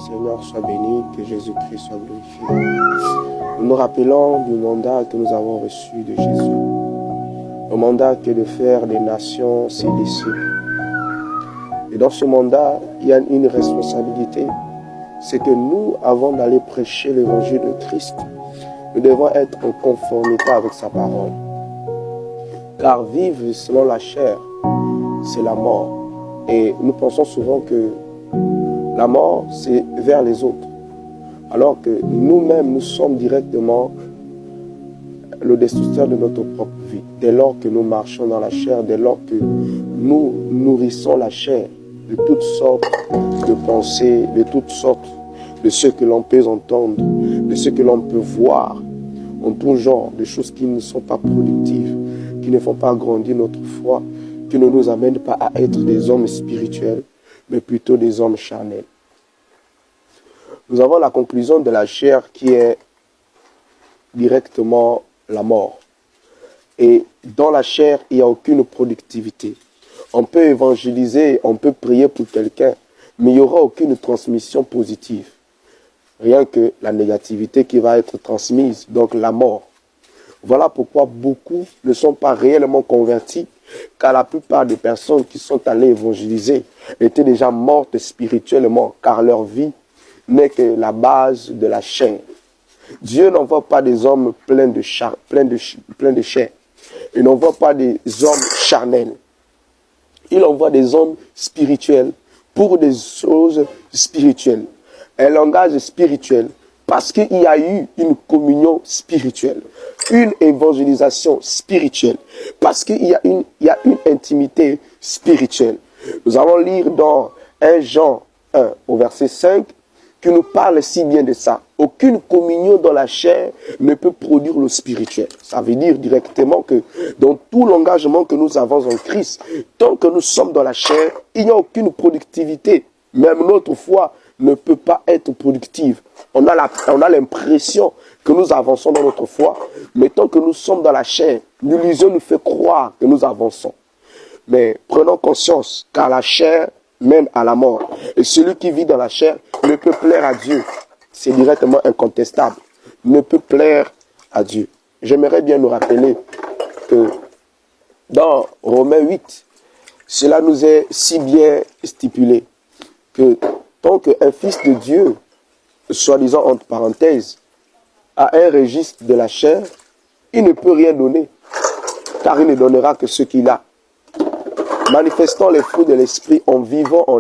Seigneur soit béni, que Jésus-Christ soit glorifié. Nous nous rappelons du mandat que nous avons reçu de Jésus. Le mandat qui est de faire des nations ses disciples. Et dans ce mandat, il y a une responsabilité. C'est que nous, avant d'aller prêcher l'évangile de Christ, nous devons être en conformité avec sa parole. Car vivre selon la chair, c'est la mort. Et nous pensons souvent que la mort, c'est vers les autres. Alors que nous-mêmes, nous sommes directement le destructeur de notre propre vie. Dès lors que nous marchons dans la chair, dès lors que nous nourrissons la chair de toutes sortes de pensées, de toutes sortes de ce que l'on peut entendre, de ce que l'on peut voir, en tout genre, de choses qui ne sont pas productives, qui ne font pas grandir notre foi, qui ne nous amènent pas à être des hommes spirituels, mais plutôt des hommes charnels. Nous avons la conclusion de la chair qui est directement la mort. Et dans la chair, il n'y a aucune productivité. On peut évangéliser, on peut prier pour quelqu'un, mais il n'y aura aucune transmission positive. Rien que la négativité qui va être transmise, donc la mort. Voilà pourquoi beaucoup ne sont pas réellement convertis, car la plupart des personnes qui sont allées évangéliser étaient déjà mortes spirituellement, car leur vie n'est que la base de la chair. Dieu n'envoie pas des hommes pleins de chair. Il n'envoie pas des hommes charnels. Il envoie des hommes spirituels pour des choses spirituelles. Un langage spirituel parce qu'il y a eu une communion spirituelle, une évangélisation spirituelle, parce qu'il y a une intimité spirituelle. Nous allons lire dans 1 Jean 1 au verset 5 qui nous parle si bien de ça. Aucune communion dans la chair ne peut produire le spirituel. Ça veut dire directement que dans tout l'engagement que nous avons en Christ, tant que nous sommes dans la chair, il n'y a aucune productivité. Même notre foi ne peut pas être productive. On a l'impression que nous avançons dans notre foi, mais tant que nous sommes dans la chair, l'illusion nous fait croire que nous avançons. Mais prenons conscience, car la chair mène à la mort. Et celui qui vit dans la chair ne peut plaire à Dieu. C'est directement incontestable. Ne peut plaire à Dieu. J'aimerais bien nous rappeler que dans Romains 8, cela nous est si bien stipulé que tant qu'un fils de Dieu, soi-disant entre parenthèses, a un registre de la chair, il ne peut rien donner, car il ne donnera que ce qu'il a. Manifestant les fruits de l'esprit en vivant en